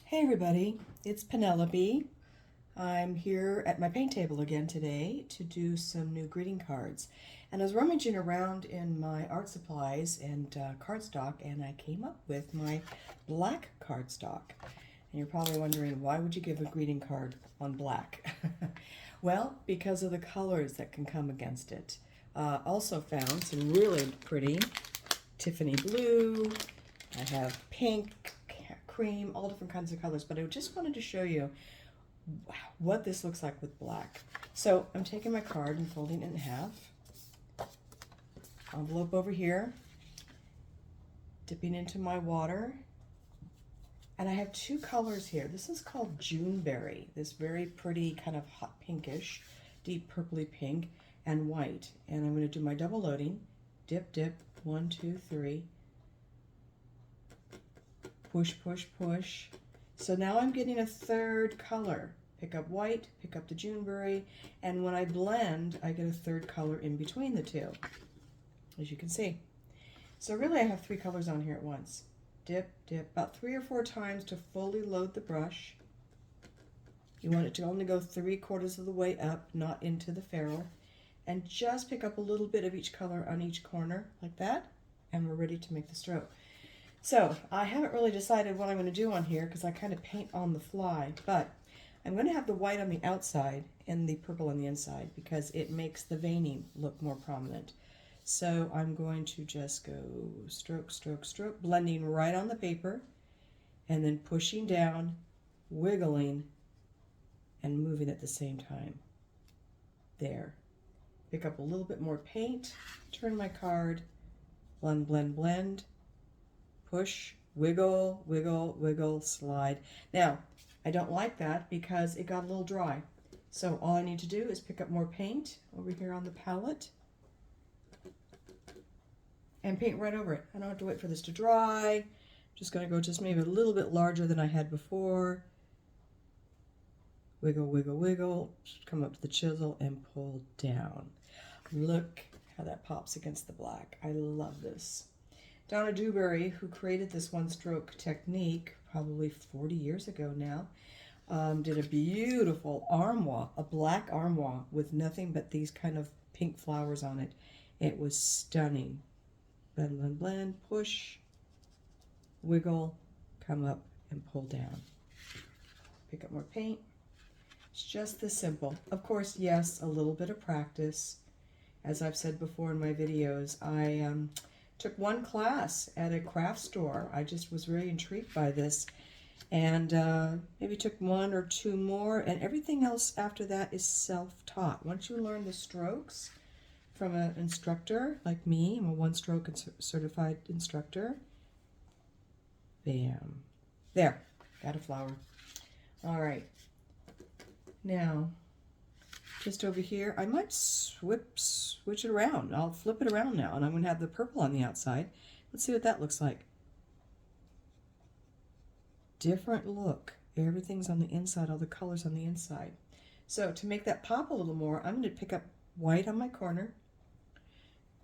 Hey everybody, it's Penelope. I'm here at my paint table again today to do some new greeting cards. And I was rummaging around in my art supplies and cardstock, and I came up with my black cardstock. And you're probably wondering, why would you give a greeting card on black? Well, because of the colors that can come against it. Also found some really pretty Tiffany blue. I have pink, cream, all different kinds of colors, but I just wanted to show you what this looks like with black. So I'm taking my card and folding it in half. Envelope over here, dipping into my water, and I have two colors here. This is called Juneberry, this very pretty kind of hot pinkish, deep purpley pink, and white. And I'm going to do my double loading. Dip, dip, 1, 2, 3. Push, push, push. So now I'm getting a third color. Pick up white, pick up the Juneberry, and when I blend, I get a third color in between the two, as you can see. So really I have three colors on here at once. Dip, dip, about 3 or 4 times to fully load the brush. You want it to only go 3/4 of the way up, not into the ferrule. And just pick up a little bit of each color on each corner, like that, and we're ready to make the stroke. So I haven't really decided what I'm going to do on here because I kind of paint on the fly, but I'm going to have the white on the outside and the purple on the inside because it makes the veining look more prominent. So I'm going to just go stroke, stroke, stroke, blending right on the paper and then pushing down, wiggling, and moving at the same time. There. Pick up a little bit more paint, turn my card, blend, blend, blend. Push, wiggle, wiggle, wiggle, slide. Now, I don't like that because it got a little dry. So all I need to do is pick up more paint over here on the palette and paint right over it. I don't have to wait for this to dry. I'm just going to go just maybe a little bit larger than I had before. Wiggle, wiggle, wiggle. Come up to the chisel and pull down. Look how that pops against the black. I love this. Donna Dewberry, who created this one-stroke technique probably 40 years ago now, did a beautiful armoire, a black armoire with nothing but these kind of pink flowers on it. It was stunning. Blend, blend, blend, push, wiggle, come up and pull down. Pick up more paint. It's just this simple. Of course, yes, a little bit of practice. As I've said before in my videos, I took one class at a craft store. I just was very intrigued by this, and maybe took 1 or 2 more, and everything else after that is self-taught. Once you learn the strokes from an instructor like me, I'm a OneStroke certified instructor. Bam. There, got a flower. All right. Now, just over here, I might switch it around. I'll flip it around now, and I'm going to have the purple on the outside. Let's see what that looks like. Different look. Everything's on the inside, all the colors on the inside. So to make that pop a little more, I'm going to pick up white on my corner,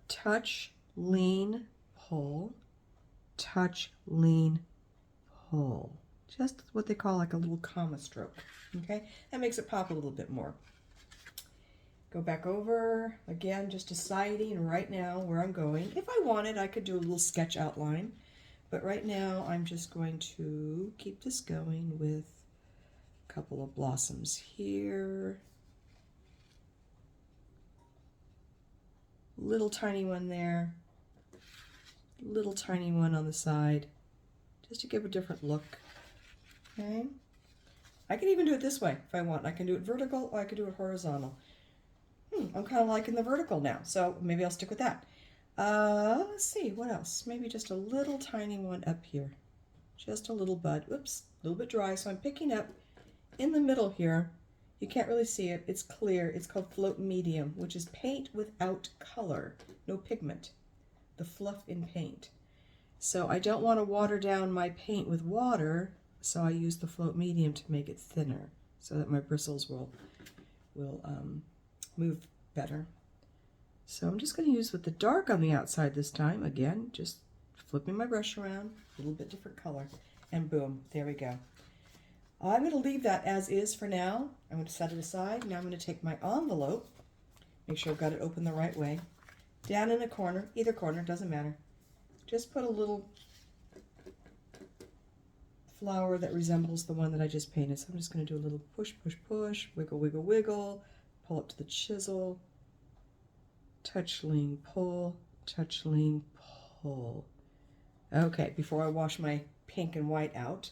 touch, lean, pull, touch, lean, pull. Just what they call like a little comma stroke. Okay? That makes it pop a little bit more. Go back over, again, just deciding right now where I'm going. If I wanted, I could do a little sketch outline, but right now I'm just going to keep this going with a couple of blossoms here. Little tiny one there, little tiny one on the side, just to give a different look. Okay? I can even do it this way if I want. I can do it vertical or I can do it horizontal. I'm kind of liking the vertical now, so maybe I'll stick with that. Let's see, what else? Maybe just a little tiny one up here. Just a little bud. Oops, a little bit dry, so I'm picking up in the middle here. You can't really see it. It's clear. It's called Float Medium, which is paint without color, no pigment. The fluff in paint. So I don't want to water down my paint with water, so I use the Float Medium to make it thinner so that my bristles will move better. So I'm just going to use with the dark on the outside this time. Again, just flipping my brush around, a little bit different color, and boom, there we go. I'm going to leave that as is for now. I'm going to set it aside. Now I'm going to take my envelope, make sure I've got it open the right way, down in a corner, either corner, doesn't matter. Just put a little flower that resembles the one that I just painted. So I'm just going to do a little push, push, push, wiggle, wiggle, wiggle, pull up to the chisel, touch, lean, pull, touch, lean, pull. Okay, before I wash my pink and white out.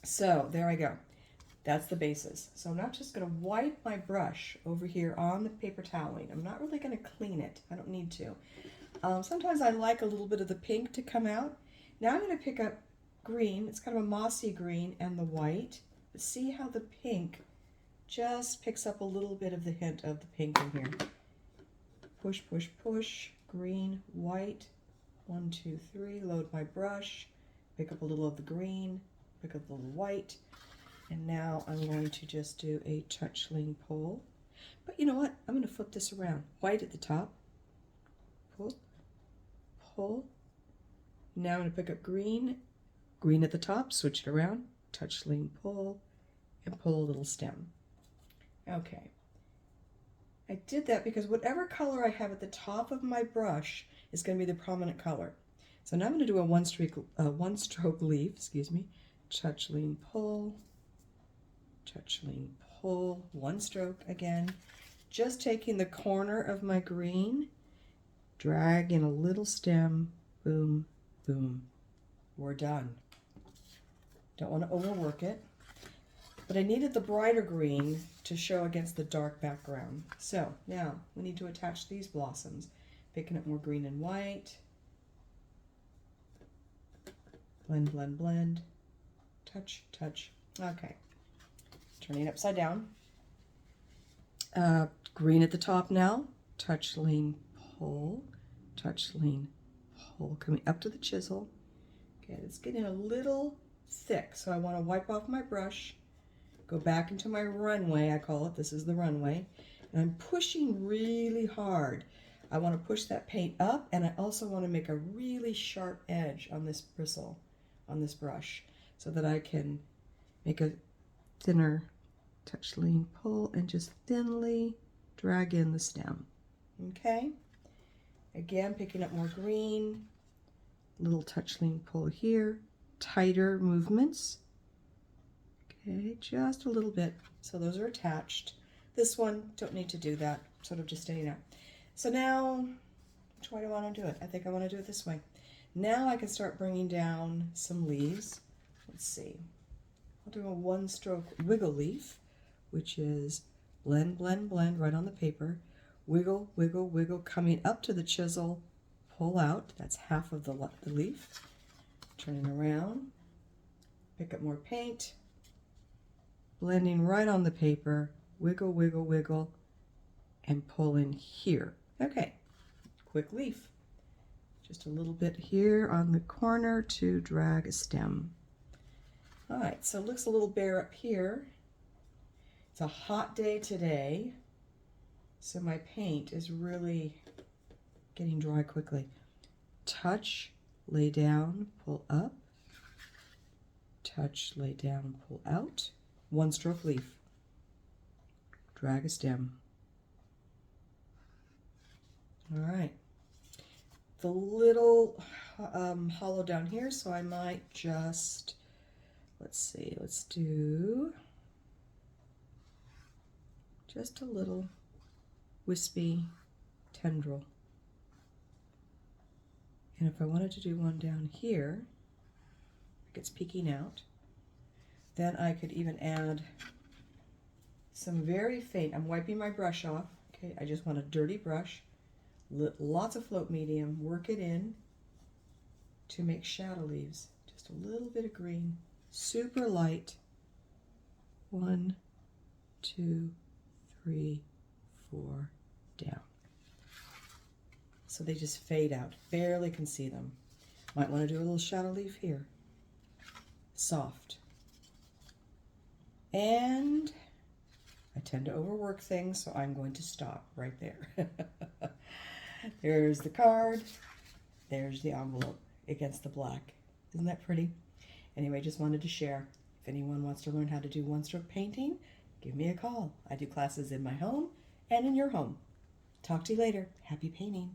So there I go. That's the basis. So I'm not just going to wipe my brush over here on the paper toweling. I'm not really going to clean it. I don't need to. Sometimes I like a little bit of the pink to come out. Now I'm going to pick up green. It's kind of a mossy green and the white. But see how the pink just picks up a little bit of the hint of the pink in here. Push, push, push. Green, white. 1, 2, 3. Load my brush. Pick up a little of the green. Pick up a little white. And now I'm going to just do a touch, lean, pull. But you know what? I'm going to flip this around. White at the top. Pull. Pull. Now I'm going to pick up green. Green at the top. Switch it around. Touch, lean, pull. And pull a little stem. Okay. I did that because whatever color I have at the top of my brush is going to be the prominent color. So now I'm going to do a one-stroke leaf, excuse me. Touch, lean, pull. Touch, lean, pull. One stroke again. Just taking the corner of my green, drag in a little stem, boom, boom. We're done. Don't want to overwork it. But I needed the brighter green to show against the dark background. So now we need to attach these blossoms. Picking up more green and white. Blend, blend, blend. Touch, touch. Okay. Turning it upside down. Green at the top now. Touch, lean, pull. Touch, lean, pull. Coming up to the chisel. Okay, it's getting a little thick, so I want to wipe off my brush. Go back into my runway, I call it. This is the runway. And I'm pushing really hard. I want to push that paint up, and I also want to make a really sharp edge on this bristle, on this brush, so that I can make a thinner touch, lean, pull, and just thinly drag in the stem. Okay? Again, picking up more green, little touch, lean, pull here, tighter movements. Okay, just a little bit. So those are attached. This one, don't need to do that, sort of just staying out. So now, which way do I want to do it? I think I want to do it this way. Now I can start bringing down some leaves. Let's see. I'll do a one-stroke wiggle leaf, which is blend, blend, blend right on the paper. Wiggle, wiggle, wiggle, coming up to the chisel, pull out. That's half of the leaf. Turning around, pick up more paint, blending right on the paper, wiggle, wiggle, wiggle, and pull in here. Okay, quick leaf. Just a little bit here on the corner to drag a stem. All right, so it looks a little bare up here. It's a hot day today, so my paint is really getting dry quickly. Touch, lay down, pull up. Touch, lay down, pull out. One stroke leaf. Drag a stem. All right. The little hollow down here, so I might just, let's see, let's do just a little wispy tendril. And if I wanted to do one down here, like it's peeking out, then I could even add some very faint, I'm wiping my brush off, okay, I just want a dirty brush, lots of float medium, work it in to make shadow leaves. Just a little bit of green, super light. 1, 2, 3, 4, down. So they just fade out, barely can see them. Might want to do a little shadow leaf here. Soft. And I tend to overwork things, so I'm going to stop right there. There's the card. There's the envelope against the black. Isn't that pretty? Anyway, just wanted to share. If anyone wants to learn how to do one-stroke painting, give me a call. I do classes in my home and in your home. Talk to you later. Happy painting.